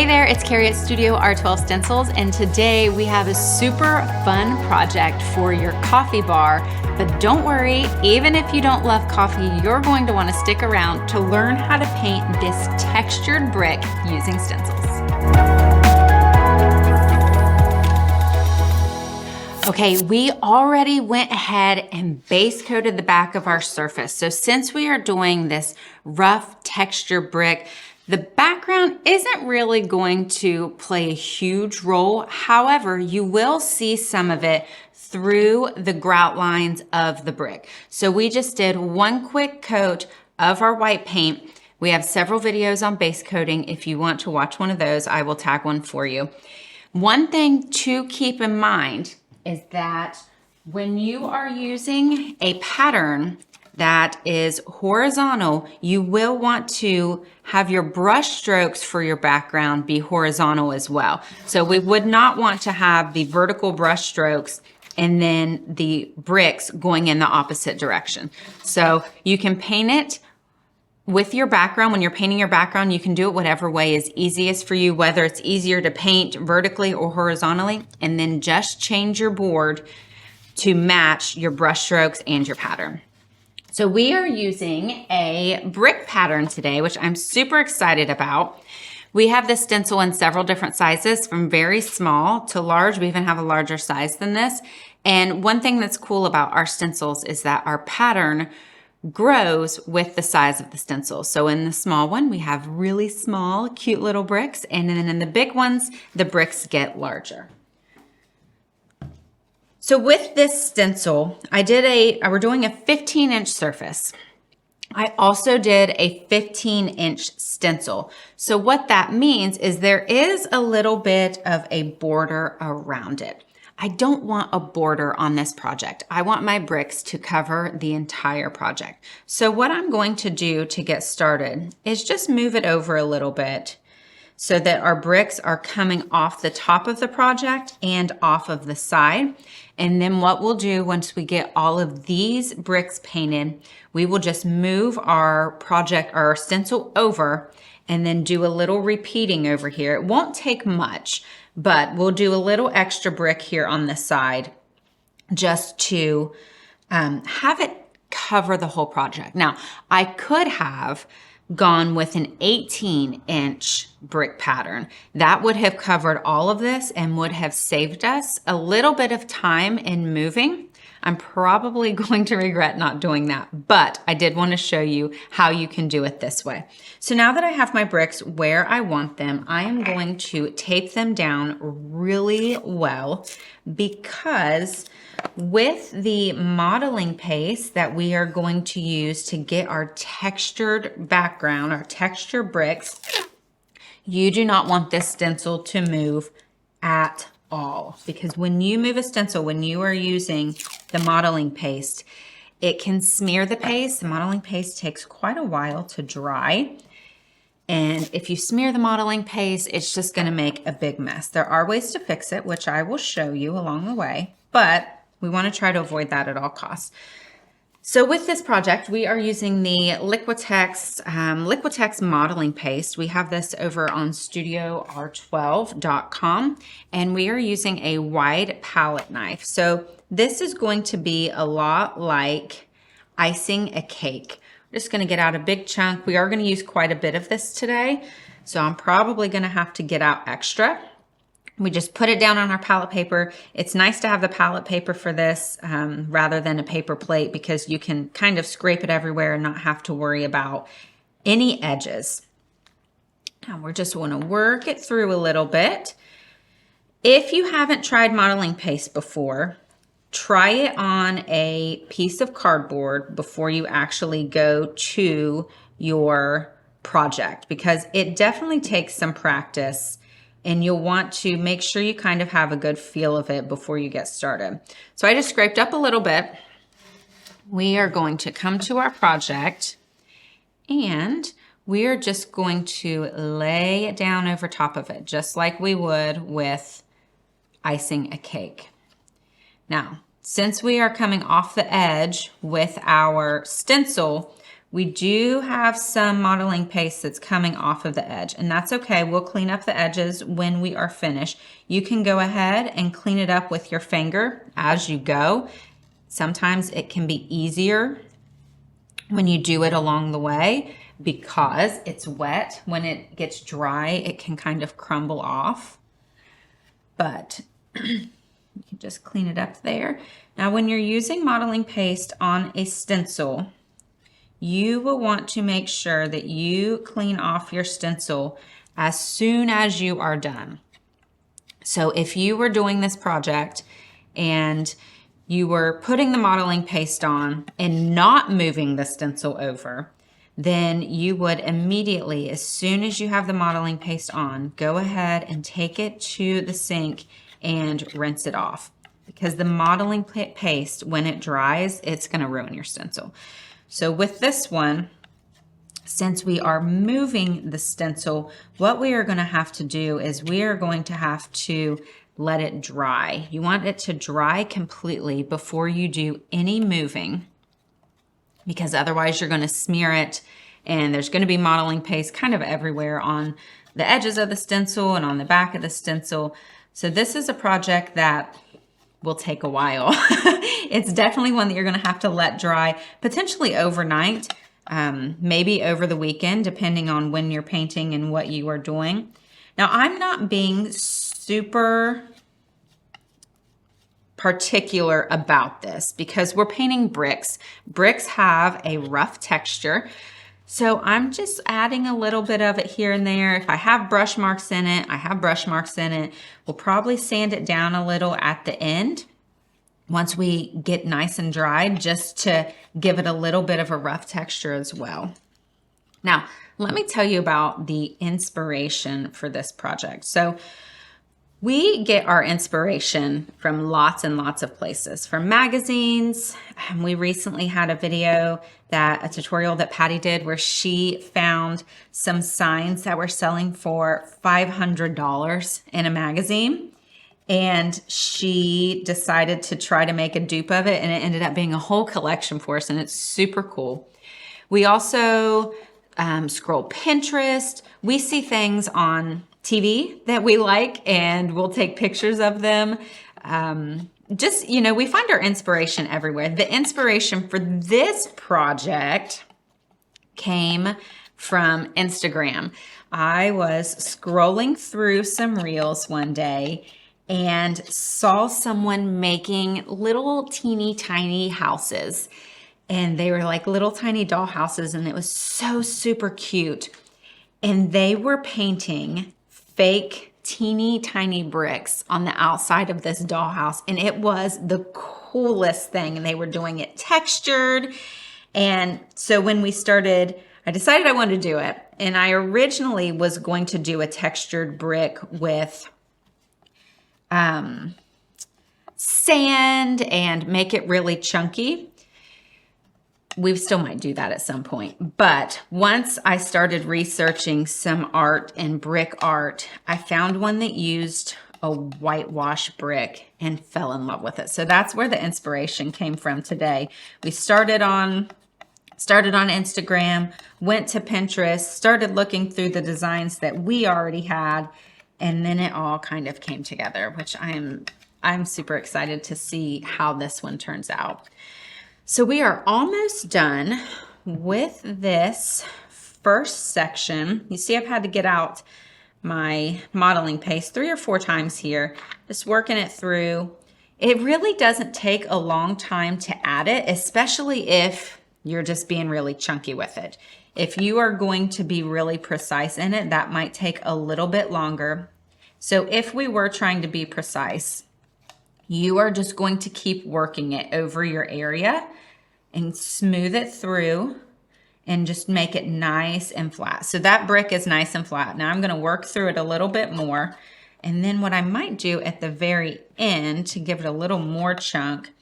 Hey there, it's Kari at Studio R12 Stencils, and today we have a super fun project for your coffee bar. But don't worry, even if you don't love coffee, you're going to want to stick around to learn how to paint this textured brick using stencils. Okay, we already went ahead and base coated the back of our surface. So since we are doing this rough texture brick, the background isn't really going to play a huge role. However, you will see some of it through the grout lines of the brick. So we just did one quick coat of our white paint. We have several videos on base coating. If you want to watch one of those, I will tag one for you. One thing to keep in mind is that when you are using a pattern that is horizontal, you will want to have your brush strokes for your background be horizontal as well. So we would not want to have the vertical brush strokes and then the bricks going in the opposite direction. So you can paint it with your background. When you're painting your background, you can do it whatever way is easiest for you, whether it's easier to paint vertically or horizontally, and then just change your board to match your brush strokes and your pattern. So we are using a brick pattern today, which I'm super excited about. We have this stencil in several different sizes, from very small to large. We even have a larger size than this. And one thing that's cool about our stencils is that our pattern grows with the size of the stencil. So in the small one, we have really small, cute little bricks. And then in the big ones, the bricks get larger. So with this stencil, we're doing a 15-inch surface. I also did a 15-inch stencil. So what that means is there is a little bit of a border around it. I don't want a border on this project. I want my bricks to cover the entire project. So what I'm going to do to get started is just move it over a little bit so that our bricks are coming off the top of the project and off of the side. And then what we'll do once we get all of these bricks painted, we will just move our stencil over and then do a little repeating over here. It won't take much, but we'll do a little extra brick here on the side just to have it cover the whole project. Now, I could have gone with an 18-inch brick pattern. That would have covered all of this and would have saved us a little bit of time in moving. I'm probably going to regret not doing that, but I did want to show you how you can do it this way. So now that I have my bricks where I want them, I am going to tape them down really well, because with the modeling paste that we are going to use to get our textured background, our texture bricks, you do not want this stencil to move at all. Because when you move a stencil, when you are using the modeling paste, it can smear the paste. The modeling paste takes quite a while to dry. And if you smear the modeling paste, it's just going to make a big mess. There are ways to fix it, which I will show you along the way, but we want to try to avoid that at all costs. So with this project, we are using the Liquitex modeling paste. We have this over on StudioR12.com, and we are using a wide palette knife. So this is going to be a lot like icing a cake. We're just going to get out a big chunk. We are going to use quite a bit of this today, so I'm probably going to have to get out extra. We just put it down on our palette paper. It's nice to have the palette paper for this rather than a paper plate, because you can kind of scrape it everywhere and not have to worry about any edges. Now we're just want to work it through a little bit. If you haven't tried modeling paste before, try it on a piece of cardboard before you actually go to your project, because it definitely takes some practice. And you'll want to make sure you kind of have a good feel of it before you get started. So I just scraped up a little bit. We are going to come to our project, and we are just going to lay it down over top of it, just like we would with icing a cake. Now, since we are coming off the edge with our stencil, We do have some modeling paste that's coming off of the edge, and that's okay. We'll clean up the edges when we are finished. You can go ahead and clean it up with your finger as you go. Sometimes it can be easier when you do it along the way because it's wet. When it gets dry, it can kind of crumble off, but you can just clean it up there. Now, when you're using modeling paste on a stencil, you will want to make sure that you clean off your stencil as soon as you are done. So if you were doing this project and you were putting the modeling paste on and not moving the stencil over, then you would immediately, as soon as you have the modeling paste on, go ahead and take it to the sink and rinse it off. Because the modeling paste, when it dries, it's going to ruin your stencil. So with this one, since we are moving the stencil, what we are going to have to do is we are going to have to let it dry. You want it to dry completely before you do any moving, because otherwise you're going to smear it and there's going to be modeling paste kind of everywhere on the edges of the stencil and on the back of the stencil. So this is a project that will take a while. It's definitely one that you're going to have to let dry, potentially overnight, maybe over the weekend, depending on when you're painting and what you are doing. Now, I'm not being super particular about this because we're painting bricks. Bricks have a rough texture. So I'm just adding a little bit of it here and there. If I have brush marks in it, I have brush marks in it. We'll probably sand it down a little at the end once we get nice and dry, just to give it a little bit of a rough texture as well. Now, let me tell you about the inspiration for this project. So we get our inspiration from lots and lots of places, from magazines. We recently had a tutorial that Patty did where she found some signs that were selling for $500 in a magazine. And she decided to try to make a dupe of it, and it ended up being a whole collection for us, and it's super cool. We also scroll Pinterest. We see things on TV that we like, and we'll take pictures of them. We find our inspiration everywhere. The inspiration for this project came from Instagram. I was scrolling through some reels one day and saw someone making little teeny tiny houses. And they were like little tiny doll houses, and it was so super cute. And they were painting fake teeny tiny bricks on the outside of this dollhouse, and it was the coolest thing. And they were doing it textured. And so when we started, I decided I wanted to do it. And I originally was going to do a textured brick with sand and make it really chunky. We still might do that at some point. But once I started researching some art and brick art, I found one that used a whitewash brick and fell in love with it. So that's where the inspiration came from today. We started on Instagram, went to Pinterest, started looking through the designs that we already had, and then it all kind of came together, which I'm super excited to see how this one turns out. So we are almost done with this first section. You see I've had to get out my modeling paste 3 or 4 times here, just working it through. It really doesn't take a long time to add it, especially if you're just being really chunky with it. If you are going to be really precise in it, that might take a little bit longer. So if we were trying to be precise, you are just going to keep working it over your area and smooth it through and just make it nice and flat. So that brick is nice and flat. Now I'm going to work through it a little bit more. And then what I might do at the very end to give it a little more chunk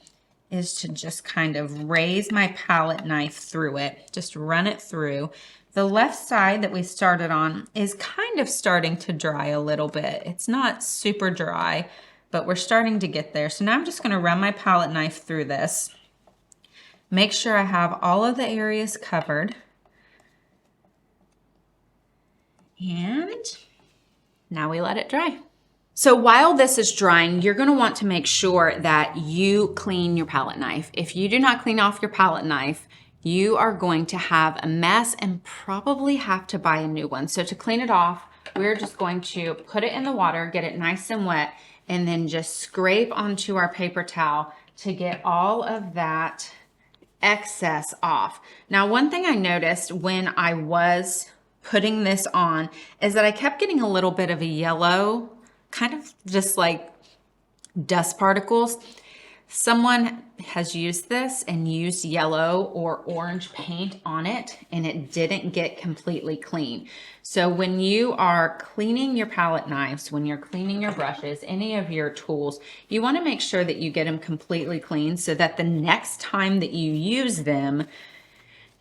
is to just kind of raise my palette knife through it, just run it through. The left side that we started on is kind of starting to dry a little bit. It's not super dry, but we're starting to get there. So now I'm just going to run my palette knife through this. Make sure I have all of the areas covered. And now we let it dry. So while this is drying, you're gonna want to make sure that you clean your palette knife. If you do not clean off your palette knife, you are going to have a mess and probably have to buy a new one. So to clean it off, we're just going to put it in the water, get it nice and wet, and then just scrape onto our paper towel to get all of that excess off. Now, one thing I noticed when I was putting this on is that I kept getting a little bit of a yellow, kind of just like dust particles. Someone has used this and used yellow or orange paint on it, and it didn't get completely clean. So when you are cleaning your palette knives, when you're cleaning your brushes, any of your tools, you want to make sure that you get them completely clean so that the next time that you use them,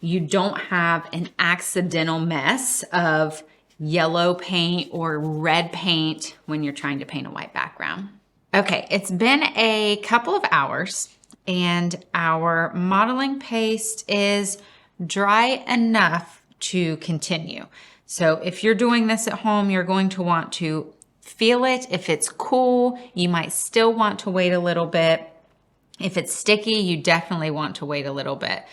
you don't have an accidental mess of yellow paint or red paint when you're trying to paint a white background. Okay, it's been a couple of hours and our modeling paste is dry enough to continue. So if you're doing this at home, you're going to want to feel it. If it's cool, you might still want to wait a little bit. If it's sticky, you definitely want to wait a little bit.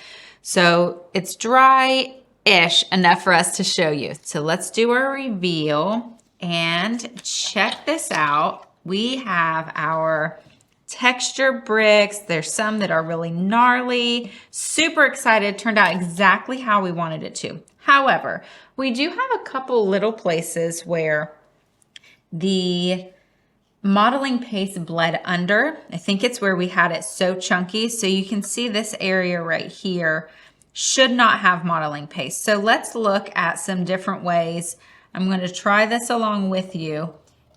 So it's dry-ish enough for us to show you. So let's do our reveal and check this out. We have our texture bricks. There's some that are really gnarly. Super excited. Turned out exactly how we wanted it to. However, we do have a couple little places where the modeling paste bled under. I think it's where we had it so chunky. So you can see this area right here should not have modeling paste. So let's look at some different ways. I'm going to try this along with you.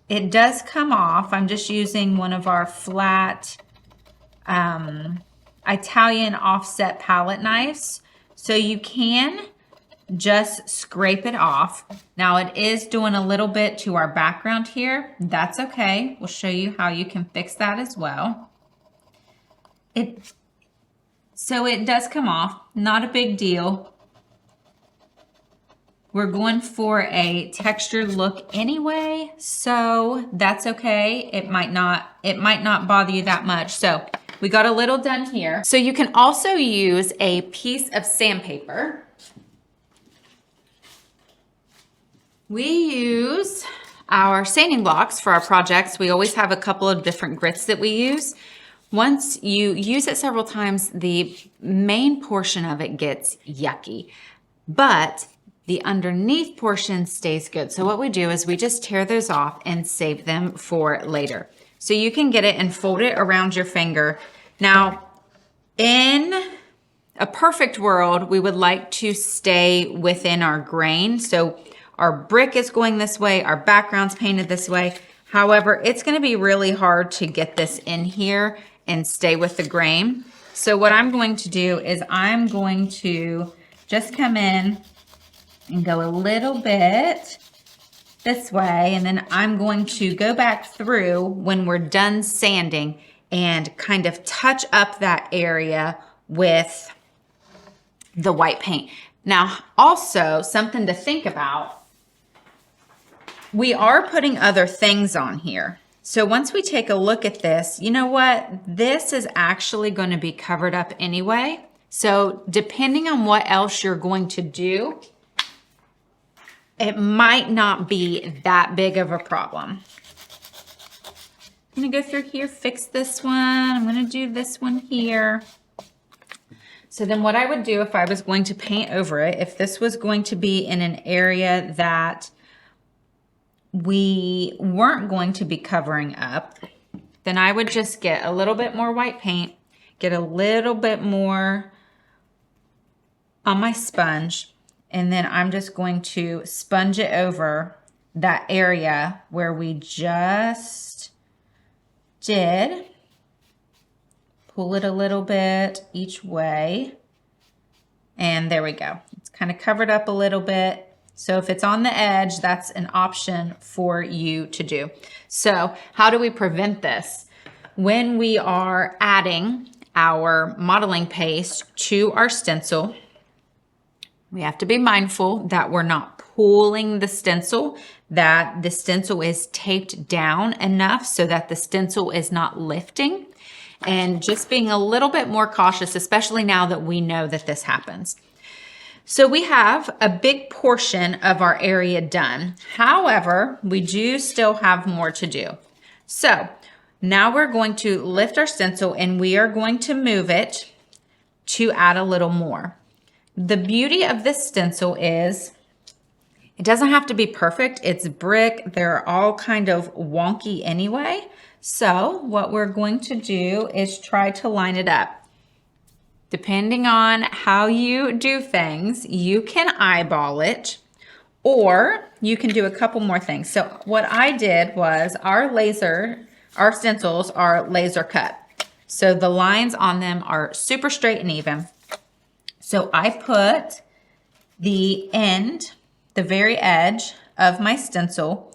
It does come off. I'm just using one of our flat Italian offset palette knives. So you can just scrape it off. Now it is doing a little bit to our background here. That's okay. We'll show you how you can fix that as well. So it does come off, not a big deal. We're going for a textured look anyway, so that's okay. It might not bother you that much. So we got a little done here. So you can also use a piece of sandpaper. We use our sanding blocks for our projects. We always have a couple of different grits that we use. Once you use it several times, the main portion of it gets yucky, but the underneath portion stays good. So what we do is we just tear those off and save them for later. So you can get it and fold it around your finger. Now, in a perfect world, we would like to stay within our grain. So our brick is going this way, our background's painted this way. However, it's gonna be really hard to get this in here and stay with the grain. So what I'm going to do is I'm going to just come in and go a little bit this way, and then I'm going to go back through when we're done sanding and kind of touch up that area with the white paint. Now, also something to think about, we are putting other things on here. So once we take a look at this, you know what? This is actually going to be covered up anyway. So depending on what else you're going to do, it might not be that big of a problem. I'm gonna go through here, fix this one. I'm gonna do this one here. So then what I would do if I was going to paint over it, if this was going to be in an area that we weren't going to be covering up, then I would just get a little bit more white paint, get a little bit more on my sponge, and then I'm just going to sponge it over that area where we just did. Pull it a little bit each way. And there we go. It's kind of covered up a little bit. So if it's on the edge, that's an option for you to do. So how do we prevent this? When we are adding our modeling paste to our stencil. We have to be mindful that we're not pulling the stencil, that the stencil is taped down enough so that the stencil is not lifting, and just being a little bit more cautious, especially now that we know that this happens. So we have a big portion of our area done. However, we do still have more to do. So now we're going to lift our stencil and we are going to move it to add a little more. The beauty of this stencil is it doesn't have to be perfect. It's brick. They're all kind of wonky anyway. So what we're going to do is try to line it up. Depending on how you do things, you can eyeball it or you can do a couple more things. So what I did was our stencils are laser cut. So the lines on them are super straight and even. So I put the end, the very edge of my stencil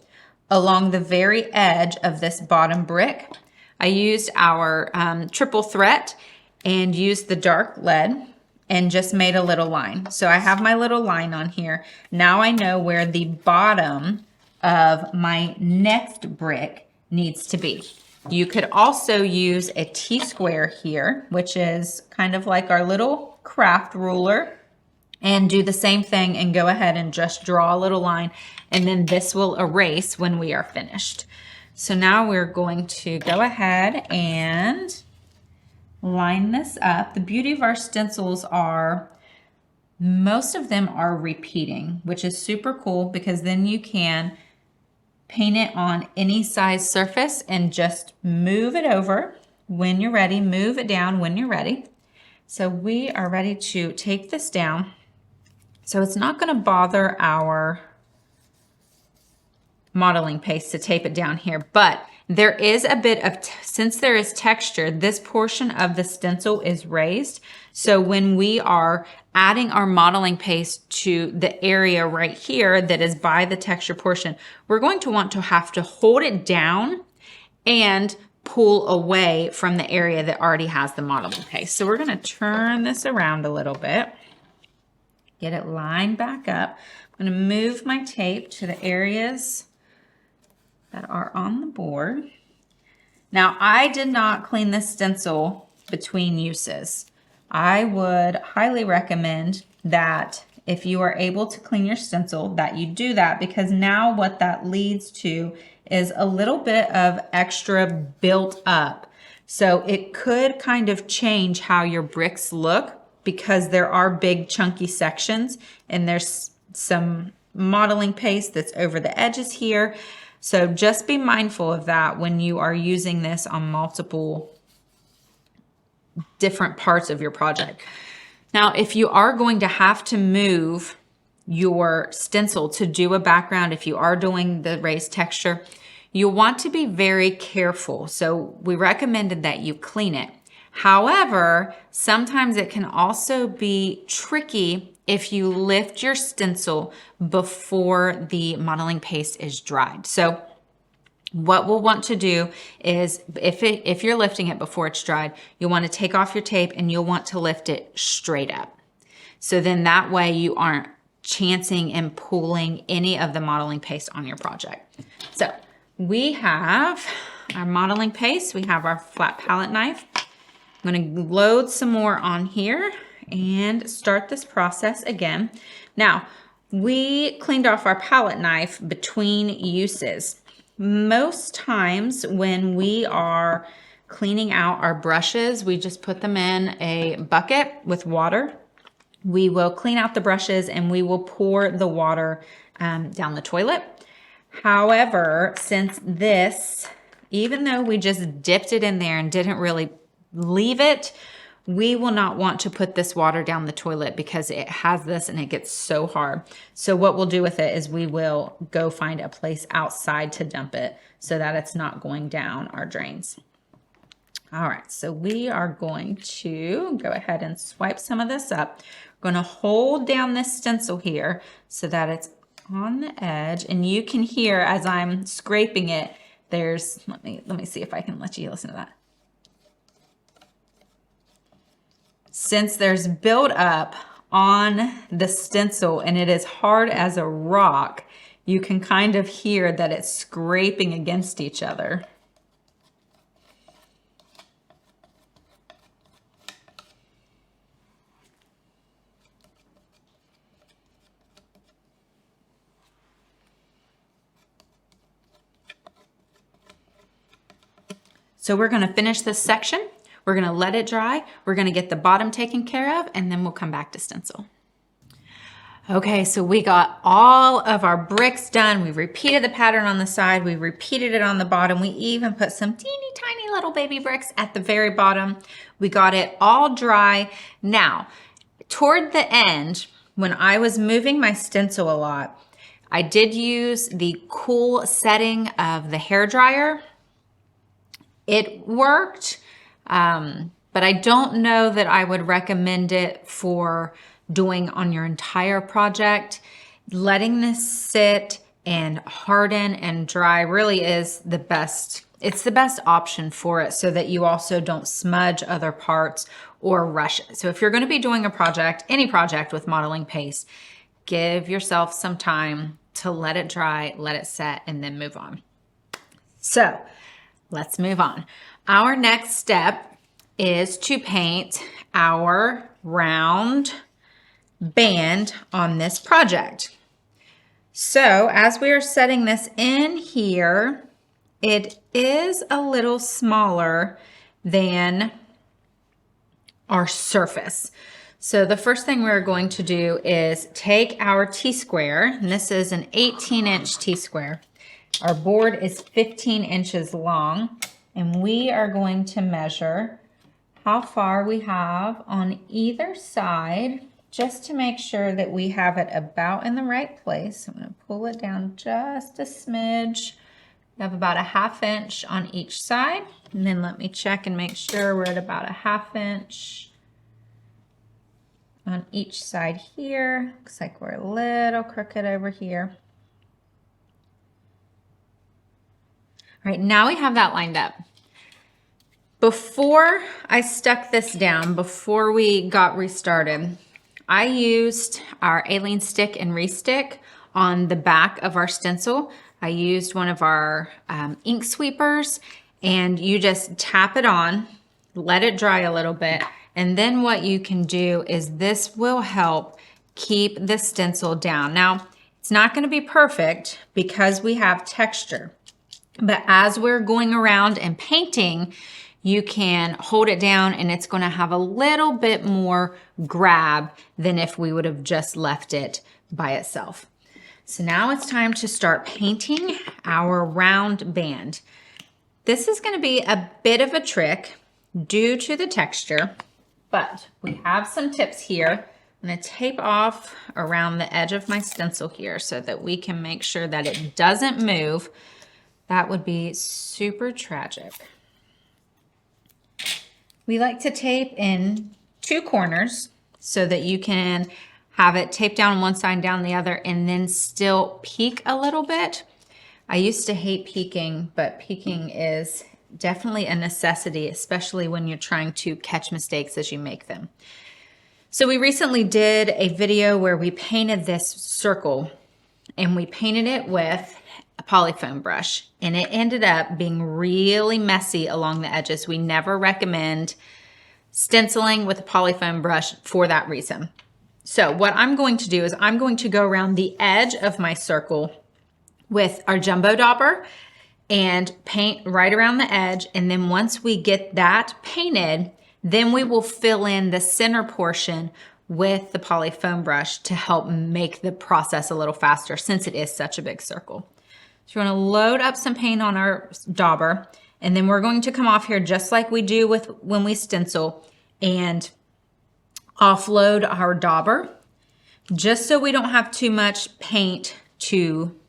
along the very edge of this bottom brick. I used our triple threat and used the dark lead and just made a little line. So I have my little line on here. Now I know where the bottom of my next brick needs to be. You could also use a T-square here, which is kind of like our little craft ruler, and do the same thing and go ahead and just draw a little line, and then this will erase when we are finished. So now we're going to go ahead and line this up. The beauty of our stencils are most of them are repeating, which is super cool because then you can paint it on any size surface and just move it over when you're ready, move it down when you're ready. So we are ready to take this down. So it's not going to bother our modeling paste to tape it down here, but there is a bit of, since there is texture, this portion of the stencil is raised. So when we are adding our modeling paste to the area right here that is by the texture portion, we're going to want to have to hold it down and pull away from the area that already has the modeling paste. So we're going to turn this around a little bit, get it lined back up. I'm going to move my tape to the areas that are on the board. Now, I did not clean this stencil between uses. I would highly recommend that if you are able to clean your stencil, that you do that, because now what that leads to is a little bit of extra built up. So it could kind of change how your bricks look because there are big chunky sections and there's some modeling paste that's over the edges here. So just be mindful of that when you are using this on multiple different parts of your project. Now, if you are going to have to move your stencil to do a background, if you are doing the raised texture, you want to be very careful. So we recommended that you clean it. However, sometimes it can also be tricky if you lift your stencil before the modeling paste is dried. So what we'll want to do is if you're lifting it before it's dried, you'll want to take off your tape and you'll want to lift it straight up. So then that way you aren't chancing and pulling any of the modeling paste on your project. So we have our modeling paste, we have our flat palette knife. I'm going to load some more on here and start this process again. Now, we cleaned off our palette knife between uses. Most times when we are cleaning out our brushes, we just put them in a bucket with water. We will clean out the brushes and we will pour the water down the toilet. However, since this, even though we just dipped it in there and didn't really leave it, we will not want to put this water down the toilet because it has this and it gets so hard. So what we'll do with it is we will go find a place outside to dump it so that it's not going down our drains. All right, so we are going to go ahead and swipe some of this up. We're going to hold down this stencil here so that it's on the edge, and you can hear as I'm scraping it, there's, let me see if I can let you listen to that. since there's buildup on the stencil and it is hard as a rock, you can kind of hear that it's scraping against each other. So we're gonna finish this section. We're gonna let it dry. We're gonna get the bottom taken care of, and then we'll come back to stencil. Okay, so we got all of our bricks done. We repeated the pattern on the side. We repeated it on the bottom. We even put some teeny tiny little baby bricks at the very bottom. We got it all dry. Now, toward the end, when I was moving my stencil a lot, I did use the cool setting of the hairdryer. It worked, but I don't know that I would recommend it for doing on your entire project. Letting this sit and harden and dry really is the best. It's the best option for it so that you also don't smudge other parts or rush it. So if you're going to be doing a project, any project with modeling paste, give yourself some time to let it dry, let it set, and then move on. So let's move on. Our next step is to paint our round band on this project. So as we are setting this in here, it is a little smaller than our surface. So the first thing we're going to do is take our T-square, and this is an 18-inch T-square. Our board is 15 inches long, and we are going to measure how far we have on either side just to make sure that we have it about in the right place. I'm going to pull it down just a smidge. We have about a 1/2 inch on each side, and then let me check and make sure we're at about a 1/2 inch on each side here. Looks like we're a little crooked over here. All right, now we have that lined up. Before I stuck this down, before we got restarted, I used our Alene stick and restick on the back of our stencil. I used one of our ink sweepers, and you just tap it on, let it dry a little bit, and then what you can do is this will help keep the stencil down. Now, it's not going to be perfect because we have texture, but as we're going around and painting, you can hold it down and it's going to have a little bit more grab than if we would have just left it by itself. So now it's time to start painting our round band. This is going to be a bit of a trick due to the texture, but we have some tips here. I'm going to tape off around the edge of my stencil here so that we can make sure that it doesn't move. That would be super tragic. We like to tape in 2 corners so that you can have it taped down one side, down the other, and then still peek a little bit. I used to hate peeking, but peeking is definitely a necessity, especially when you're trying to catch mistakes as you make them. So we recently did a video where we painted this circle, and we painted it with a polyfoam brush, and it ended up being really messy along the edges. We never recommend stenciling with a polyfoam brush for that reason. So what I'm going to do is I'm going to go around the edge of my circle with our jumbo dauber and paint right around the edge. And then once we get that painted, then we will fill in the center portion with the polyfoam brush to help make the process a little faster since it is such a big circle. So we're going to load up some paint on our dauber, and then we're going to come off here just like we do with when we stencil and offload our dauber just so we don't have too much paint to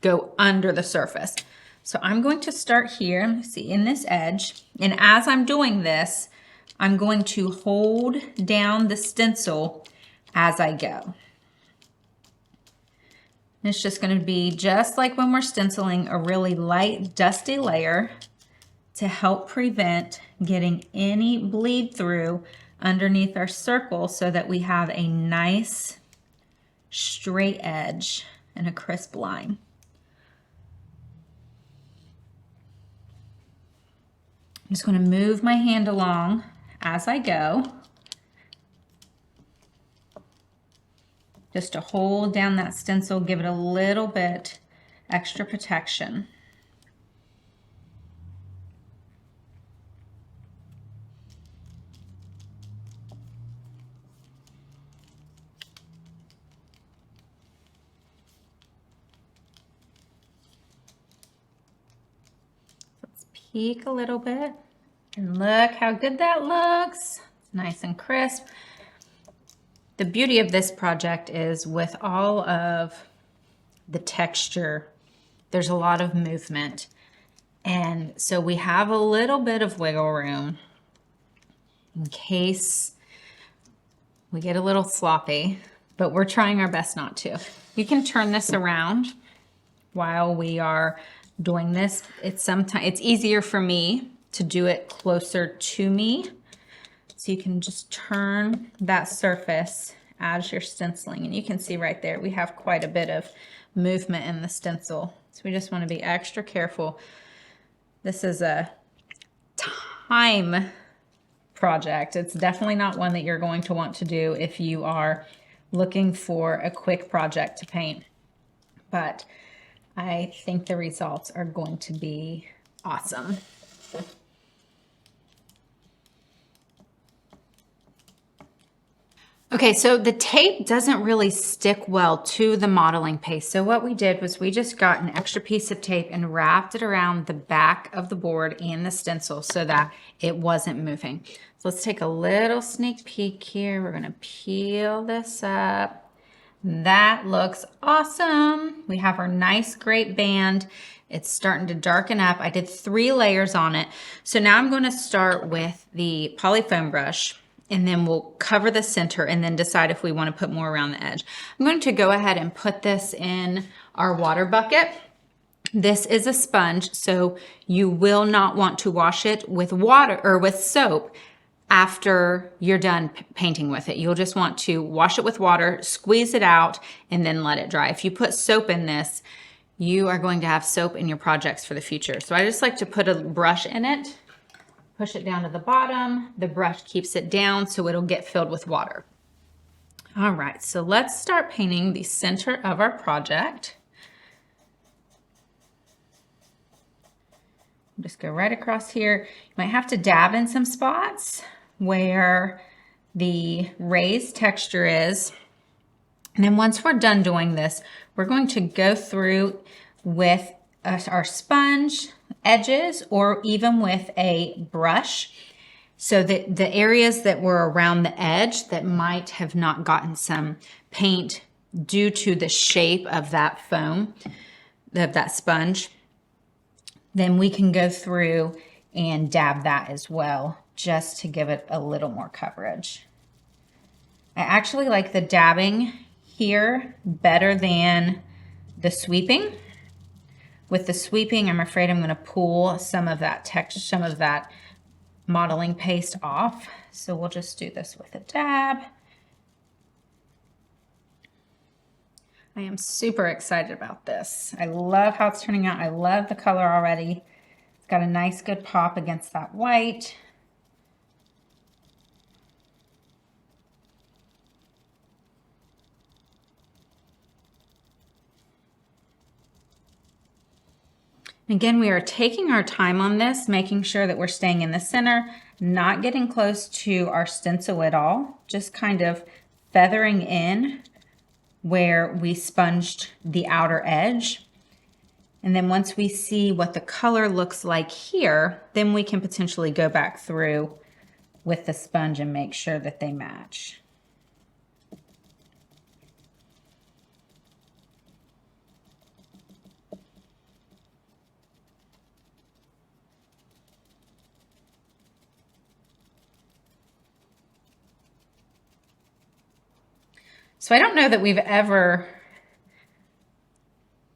go under the surface. So I'm going to start here, let me see, in this edge, and as I'm doing this, I'm going to hold down the stencil as I go. It's just going to be just like when we're stenciling, a really light, dusty layer to help prevent getting any bleed through underneath our circle so that we have a nice straight edge and a crisp line. I'm just going to move my hand along as I go, just to hold down that stencil, give it a little bit extra protection. Let's peek a little bit, and look how good that looks. It's nice and crisp. The beauty of this project is with all of the texture, there's a lot of movement. And so we have a little bit of wiggle room in case we get a little sloppy, but we're trying our best not to. You can turn this around while we are doing this. It's easier for me to do it closer to me. So you can just turn that surface as you're stenciling. And you can see right there, we have quite a bit of movement in the stencil. So we just want to be extra careful. This is a time project. It's definitely not one that you're going to want to do if you are looking for a quick project to paint. But I think the results are going to be awesome. Okay, so the tape doesn't really stick well to the modeling paste. So what we did was we just got an extra piece of tape and wrapped it around the back of the board and the stencil so that it wasn't moving. So let's take a little sneak peek here. We're gonna peel this up. That looks awesome. We have our nice, great band. It's starting to darken up. I did 3 layers on it. So now I'm gonna start with the polyfoam brush, and then we'll cover the center and then decide if we want to put more around the edge. I'm going to go ahead and put this in our water bucket. This is a sponge, so you will not want to wash it with water or with soap after you're done painting with it. You'll just want to wash it with water, squeeze it out, and then let it dry. If you put soap in this, you are going to have soap in your projects for the future. So I just like to put a brush in it, push it down to the bottom. The brush keeps it down so it'll get filled with water. All right, so let's start painting the center of our project. Just go right across here. You might have to dab in some spots where the raised texture is. And then once we're done doing this, we're going to go through with our sponge edges or even with a brush so that the areas that were around the edge that might have not gotten some paint due to the shape of that foam, of that sponge, then we can go through and dab that as well just to give it a little more coverage. I actually like the dabbing here better than the sweeping. With the sweeping, I'm afraid I'm going to pull some of that texture, some of that modeling paste off. So we'll just do this with a dab. I am super excited about this. I love how it's turning out. I love the color already. It's got a nice good pop against that white. Again, we are taking our time on this, making sure that we're staying in the center, not getting close to our stencil at all, just kind of feathering in where we sponged the outer edge. And then once we see what the color looks like here, then we can potentially go back through with the sponge and make sure that they match. So I don't know that we've ever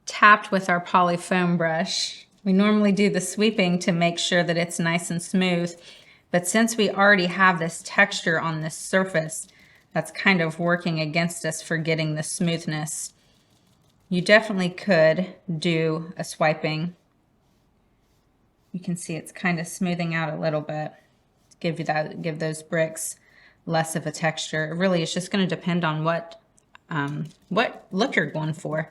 tapped with our polyfoam brush. We normally do the sweeping to make sure that it's nice and smooth, But since we already have this texture on this surface, that's kind of working against us for getting the smoothness. You definitely could do a swiping. You can see it's kind of smoothing out a little bit to give those bricks less of a texture. It really is just going to depend on what look you're going for.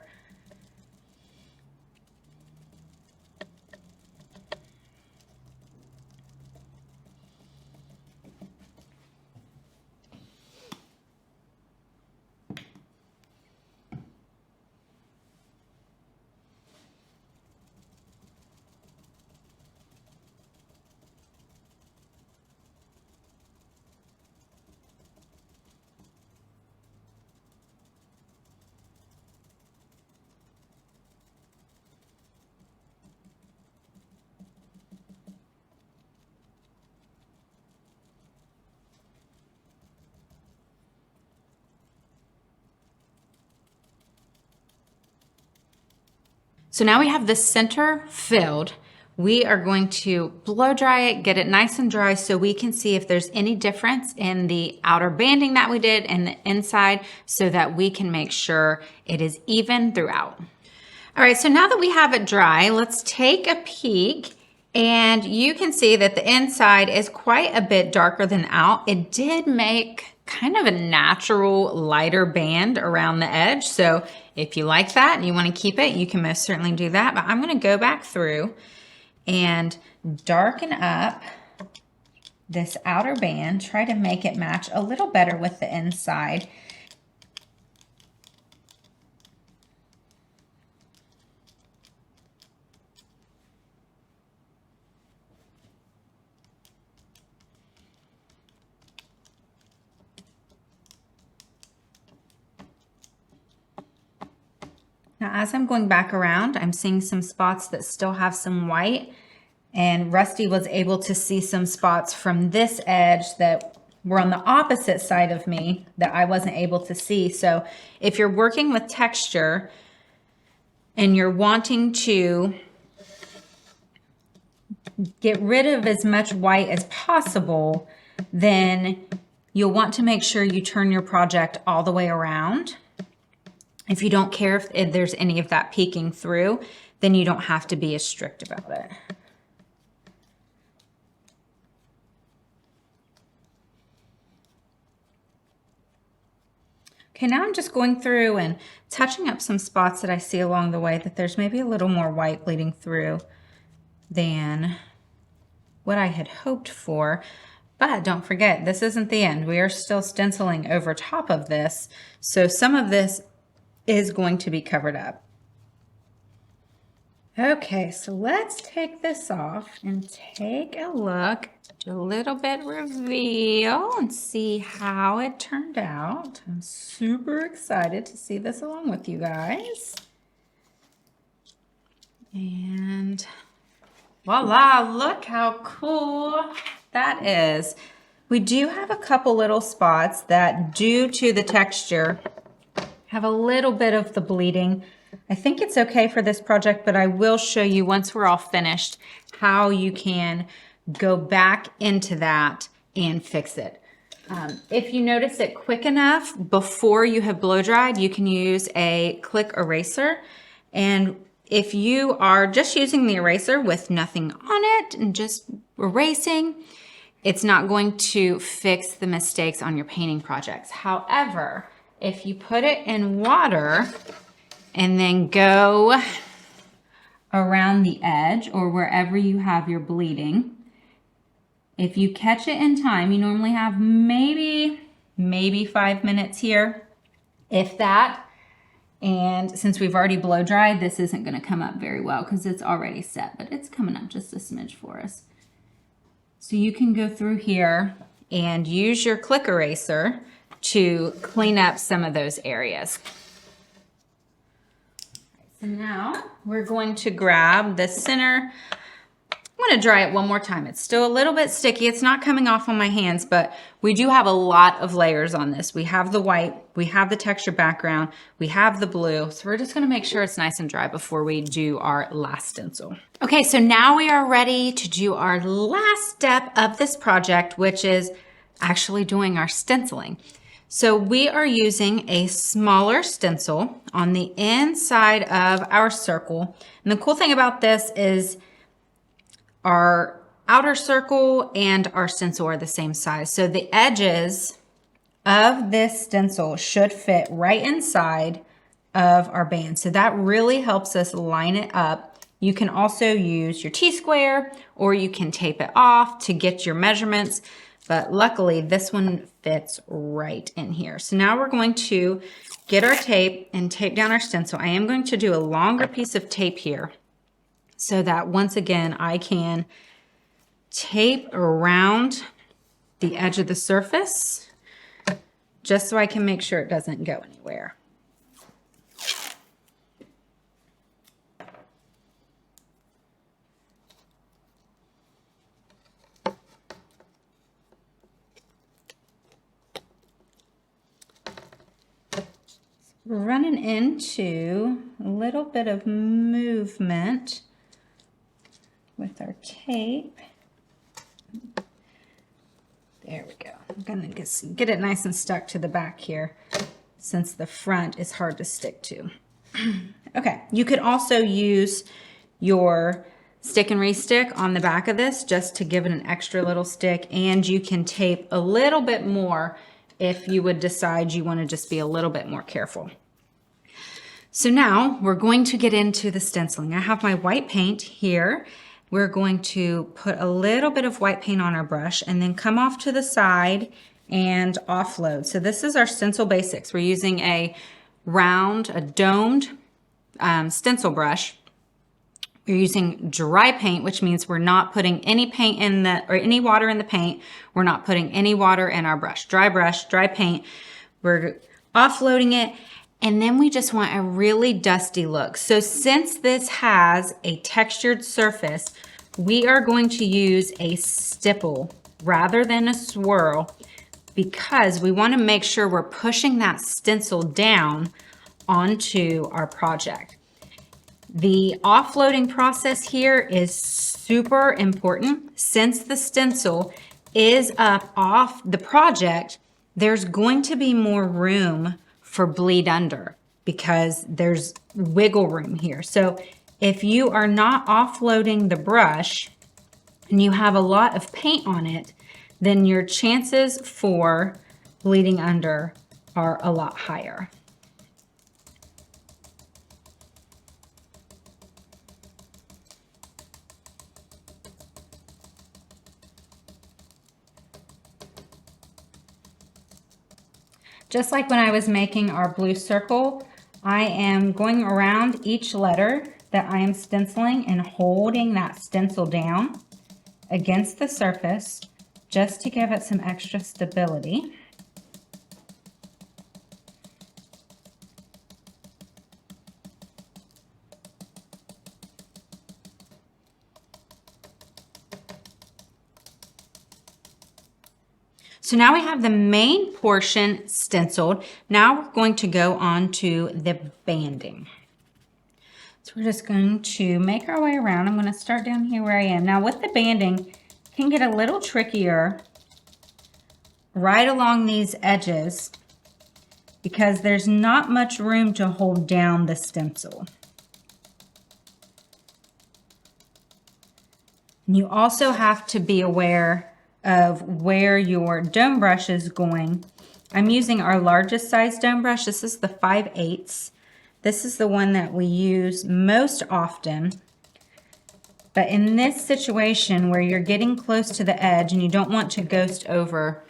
So now we have the center filled. We are going to blow dry it, get it nice and dry so we can see if there's any difference in the outer banding that we did and the inside so that we can make sure it is even throughout. All right, so now that we have it dry, let's take a peek, and you can see that the inside is quite a bit darker than out. It did make kind of a natural lighter band around the edge. So if you like that and you want to keep it, you can most certainly do that. But I'm going to go back through and darken up this outer band, try to make it match a little better with the inside. Now, as I'm going back around, I'm seeing some spots that still have some white, and Rusty was able to see some spots from this edge that were on the opposite side of me that I wasn't able to see. So if you're working with texture and you're wanting to get rid of as much white as possible, then you'll want to make sure you turn your project all the way around. If you don't care if there's any of that peeking through, then you don't have to be as strict about it. Okay, now I'm just going through and touching up some spots that I see along the way that there's maybe a little more white bleeding through than what I had hoped for. But don't forget, this isn't the end. We are still stenciling over top of this. So some of this is going to be covered up. Okay, so let's take this off and take a look, do a little bit reveal and see how it turned out. I'm super excited to see this along with you guys. And voila, look how cool that is. We do have a couple little spots that, due to the texture, have a little bit of the bleeding. I think it's okay for this project, but I will show you once we're all finished how you can go back into that and fix it. If you notice it quick enough before you have blow dried, you can use a click eraser. And if you are just using the eraser with nothing on it and just erasing, it's not going to fix the mistakes on your painting projects. However, if you put it in water and then go around the edge or wherever you have your bleeding, if you catch it in time, you normally have maybe 5 minutes here, if that. And since we've already blow dried, this isn't going to come up very well because it's already set, but it's coming up just a smidge for us. So you can go through here and use your click eraser to clean up some of those areas. So now we're going to grab the center. I'm going to dry it one more time. It's still a little bit sticky. It's not coming off on my hands, but we do have a lot of layers on this. We have the white, we have the texture background, we have the blue. So we're just going to make sure it's nice and dry before we do our last stencil. Okay, so now we are ready to do our last step of this project, which is actually doing our stenciling. So we are using a smaller stencil on the inside of our circle. And the cool thing about this is our outer circle and our stencil are the same size. So the edges of this stencil should fit right inside of our band. So that really helps us line it up. You can also use your T-square or you can tape it off to get your measurements. But luckily this one fits right in here. So now we're going to get our tape and tape down our stencil. I am going to do a longer piece of tape here, so that once again, I can tape around the edge of the surface, just so I can make sure it doesn't go anywhere. We're running into a little bit of movement with our tape. There we go. I'm gonna get it nice and stuck to the back here, since the front is hard to stick to. Okay, you could also use your stick and re-stick on the back of this just to give it an extra little stick, and you can tape a little bit more if you would decide you want to just be a little bit more careful. So now we're going to get into the stenciling. I have my white paint here. We're going to put a little bit of white paint on our brush and then come off to the side and offload. So this is our stencil basics. We're using a round, a domed stencil brush. We're using dry paint, which means we're not putting any paint in the, or any water in the paint. We're not putting any water in our brush, dry paint. We're offloading it. And then we just want a really dusty look. So since this has a textured surface, we are going to use a stipple rather than a swirl, because we want to make sure we're pushing that stencil down onto our project. The offloading process here is super important. Since the stencil is up off the project, there's going to be more room for bleed under because there's wiggle room here. So if you are not offloading the brush and you have a lot of paint on it, then your chances for bleeding under are a lot higher. Just like when I was making our blue circle, I am going around each letter that I am stenciling and holding that stencil down against the surface just to give it some extra stability. So now we have the main portion stenciled. Now we're going to go on to the banding. So we're just going to make our way around. I'm going to start down here where I am. Now with the banding, it can get a little trickier right along these edges because there's not much room to hold down the stencil. And you also have to be aware of where your dome brush is going. I'm using our largest size dome brush. This is the 5/8. This is the one that we use most often. But in this situation where you're getting close to the edge and you don't want to ghost over,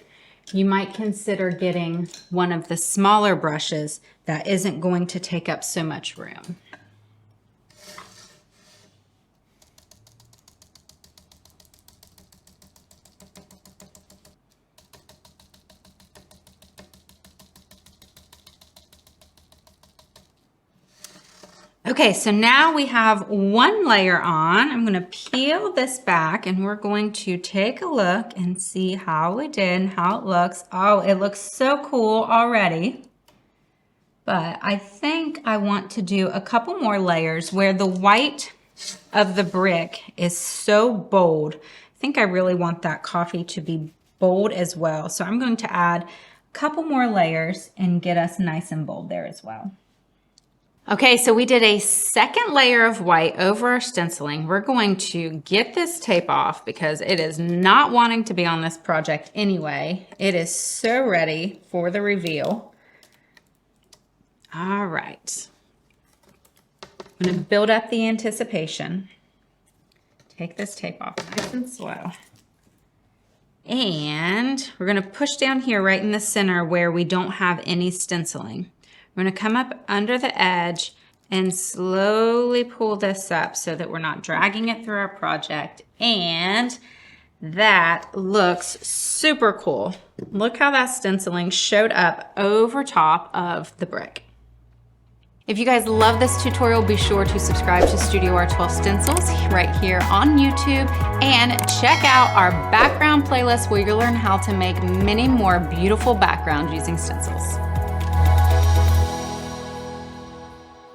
you might consider getting one of the smaller brushes that isn't going to take up so much room. Okay, so now we have one layer on. I'm gonna peel this back and we're going to take a look and see how we did and how it looks. Oh, it looks so cool already. But I think I want to do a couple more layers where the white of the brick is so bold. I think I really want that coffee to be bold as well. So I'm going to add a couple more layers and get us nice and bold there as well. Okay, so we did a second layer of white over our stenciling. We're going to get this tape off because it is not wanting to be on this project anyway. It is so ready for the reveal. All right. I'm gonna build up the anticipation. Take this tape off nice and slow. And we're gonna push down here right in the center where we don't have any stenciling. We're gonna come up under the edge and slowly pull this up so that we're not dragging it through our project. And that looks super cool. Look how that stenciling showed up over top of the brick. If you guys love this tutorial, be sure to subscribe to Studio R12 Stencils right here on YouTube and check out our background playlist where you'll learn how to make many more beautiful backgrounds using stencils.